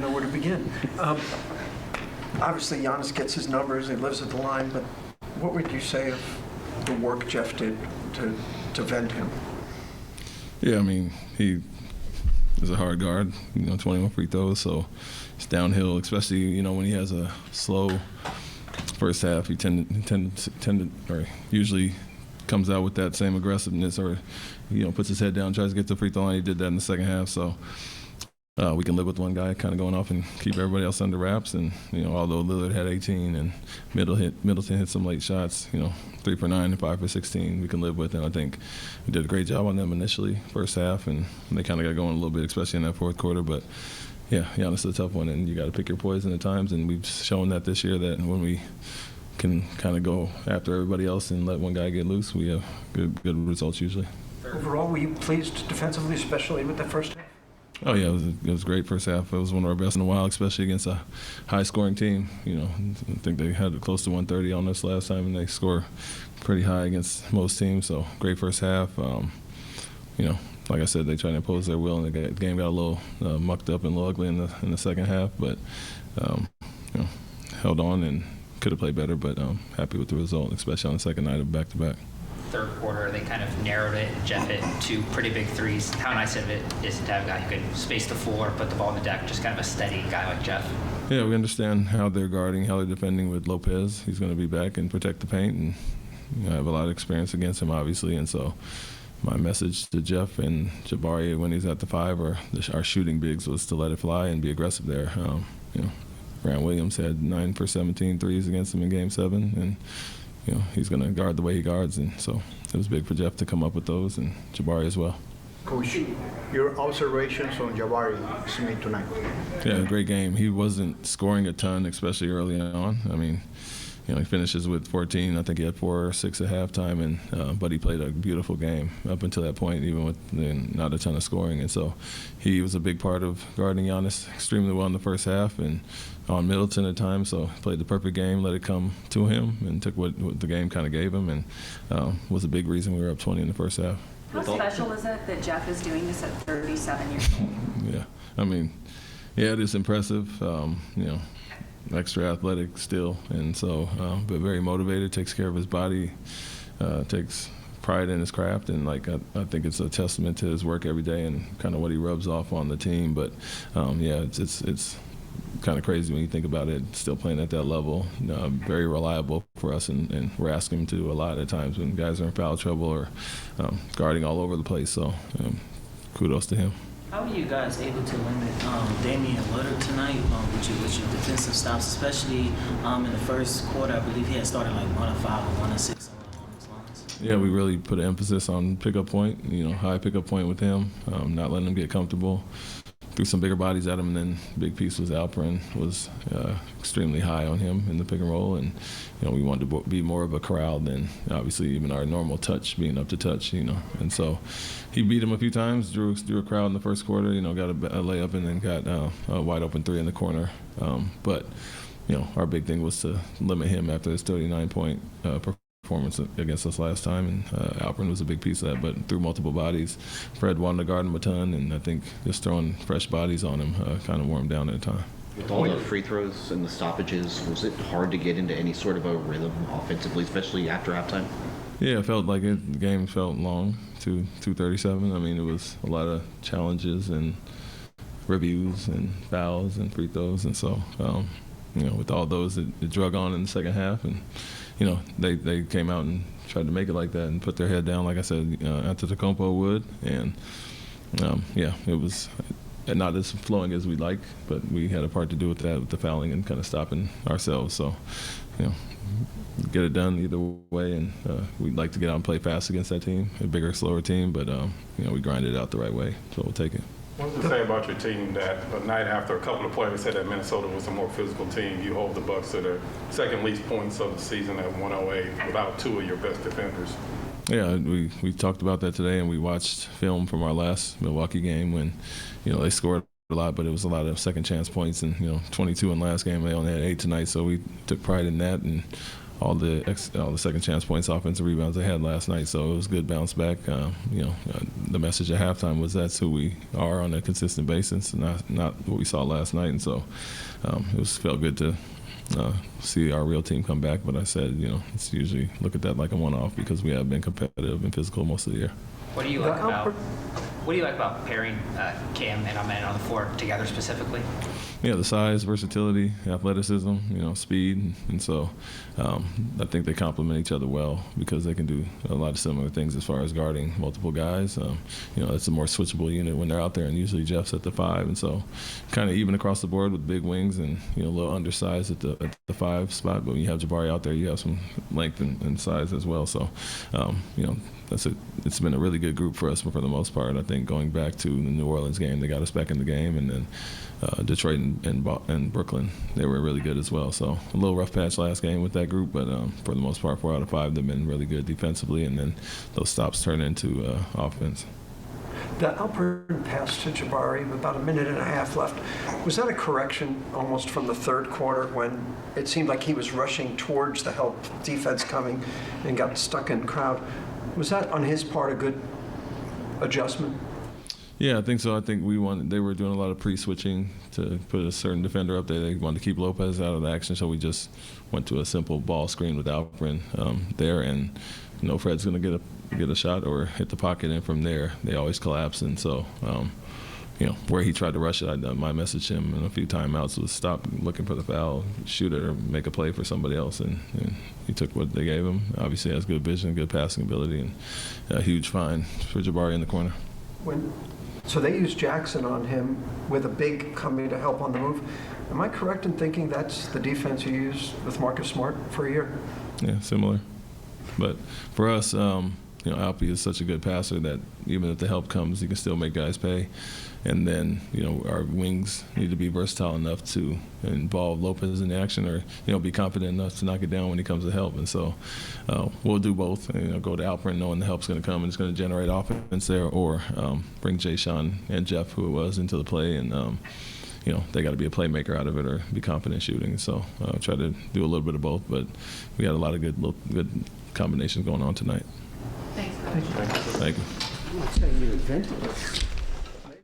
know where to begin. Obviously, Giannis gets his numbers, he lives at the line, but what would you say of the work Jeff did to vend him? Yeah, I mean, he is a hard guard, 21 free throws, so it's downhill, especially, when he has a slow first half. He usually comes out with that same aggressiveness or, puts his head down, tries to get to the free throw line. He did that in the second half, so we can live with one guy kind of going off and keep everybody else under wraps. And, although Lillard had 18 and Middleton hit some late shots, 3 for 9 and 5 for 16, we can live with. And I think we did a great job on them initially, first half, and they kind of got going a little bit, especially in that fourth quarter. But, yeah, Giannis is a tough one, and you got to pick your poison at times. And we've shown that this year that when we can kind of go after everybody else and let one guy get loose, we have good results usually. Overall, were you pleased defensively, especially with the first half? Oh, yeah, it was great first half. It was one of our best in a while, especially against a high-scoring team. I think they had close to 130 on us last time, and they score pretty high against most teams. So great first half. Like I said, they tried to impose their will, and the game got a little mucked up and a little ugly in the second half. But held on and could have played better. But happy with the result, especially on the second night of back-to-back. Third quarter, they kind of narrowed it. Jeff hit 2 pretty big threes. How nice of it is to have a guy who can space the floor, put the ball on the deck, just kind of a steady guy like Jeff. Yeah, we understand how they're guarding, how they're defending with Lopez. He's going to be back and protect the paint, and I have a lot of experience against him, obviously. And so my message to Jeff and Jabari when he's at the 5 or our shooting bigs was to let it fly and be aggressive there. Grant Williams had 9 for 17 threes against him in Game 7, and he's going to guard the way he guards, and so it was big for Jeff to come up with those, and Jabari as well. Coach, your observations on Jabari Smith tonight? Yeah, great game. He wasn't scoring a ton, especially early on. I mean, he finishes with 14. I think he had 4 or 6 at halftime, but he played a beautiful game up until that point, even with not a ton of scoring. And so he was a big part of guarding Giannis extremely well in the first half and on Middleton at times. So he played the perfect game, let it come to him, and took what the game kind of gave him, and was a big reason we were up 20 in the first half. How special is it that Jeff is doing this at 37 years old? Yeah, I mean, yeah, it is impressive. Extra athletic still, and so but very motivated, takes care of his body, takes pride in his craft, and I think it's a testament to his work every day and kind of what he rubs off on the team. But it's kind of crazy when you think about it, still playing at that level. Very reliable for us, and we're asking him to do a lot at times when guys are in foul trouble or guarding all over the place. So kudos to him. How are you guys able to limit Damian and Lillard tonight with your defensive stops, especially in the first quarter? I believe he had started 1 of 5 or 1 of 6 along those lines. Yeah, we really put an emphasis on pickup point, high pickup point with him, not letting him get comfortable. Threw some bigger bodies at him, and then big piece was Alperen was extremely high on him in the pick and roll, and we wanted to be more of a corral than obviously even our normal touch, being up to touch, and so he beat him a few times, drew a crowd in the first quarter, got a layup and then got a wide open 3 in the corner, but our big thing was to limit him after his 39-point performance against us last time, and Alperen was a big piece of that, but through multiple bodies. Fred wanted to guard him a ton, and I think just throwing fresh bodies on him kind of wore him down at a time. With all the free throws and the stoppages, was it hard to get into any sort of a rhythm offensively, especially after halftime? Yeah, it felt like it. The game felt long, 2:37. I mean, it was a lot of challenges and reviews and fouls and free throws, and so with all those, it drug on in the second half, and they came out and tried to make it like that and put their head down, like I said, Antetokounmpo would, and it was not as flowing as we'd like, but we had a part to do with that, with the fouling and kind of stopping ourselves. So, get it done either way, and we'd like to get out and play fast against that team, a bigger, slower team, but we grinded it out the right way, so we'll take it. What does it say about your team that the night after a couple of players said that Minnesota was a more physical team, you hold the Bucks to their second least points of the season at 108 without 2 of your best defenders? Yeah, we talked about that today, and we watched film from our last Milwaukee game when, they scored a lot, but it was a lot of second chance points, and 22 in last game. They only had 8 tonight, so we took pride in that, and all the second chance points, offensive rebounds they had last night. So it was a good bounce back. The message at halftime was that's who we are on a consistent basis, not what we saw last night. And so felt good to see our real team come back. But I said, it's usually look at that like a one-off because we have been competitive and physical most of the year. What do you like about pairing Cam and Amen on the floor together specifically? Yeah, the size, versatility, athleticism, speed, and so I think they complement each other well because they can do a lot of similar things as far as guarding multiple guys. It's a more switchable unit when they're out there, and usually Jeff's at the 5, and so kind of even across the board with big wings and a little undersized at the 5 spot. But when you have Jabari out there, you have some length and size as well. So, it's been a really good group for us for the most part. I think going back to the New Orleans game, they got us back in the game, and then Detroit and Brooklyn, they were really good as well. So a little rough patch last game with that group, but for the most part, 4 out of 5, they've been really good defensively, and then those stops turn into offense. The Alperen pass to Jabari with about a minute and a half left, was that a correction almost from the third quarter when it seemed like he was rushing towards the help defense coming and got stuck in crowd? Was that on his part a good adjustment? Yeah, I think so. I think they were doing a lot of pre-switching to put a certain defender up there. They wanted to keep Lopez out of the action, so we just went to a simple ball screen with Alperen there, and Fred's going to get a shot or hit the pocket, and from there they always collapse. And so, where he tried to rush it, my message to him in a few timeouts was stop looking for the foul, shoot it, or make a play for somebody else. And he took what they gave him. Obviously, has good vision, good passing ability, and a huge find for Jabari in the corner. So they used Jackson on him with a big coming to help on the move. Am I correct in thinking that's the defense you used with Marcus Smart for a year? Yeah, similar. But for us, Alpy is such a good passer that even if the help comes, he can still make guys pay. And then, our wings need to be versatile enough to involve Lopez in the action or, be confident enough to knock it down when he comes to help. And so we'll do both. Go to Alperen knowing the help's going to come and it's going to generate offense there, or bring Jay Sean and Jeff, who it was, into the play. And, they got to be a playmaker out of it or be confident shooting. So try to do a little bit of both. But we had a lot of good combinations going on tonight. Thanks, Coach. Thank you. I'm not saying you invented it.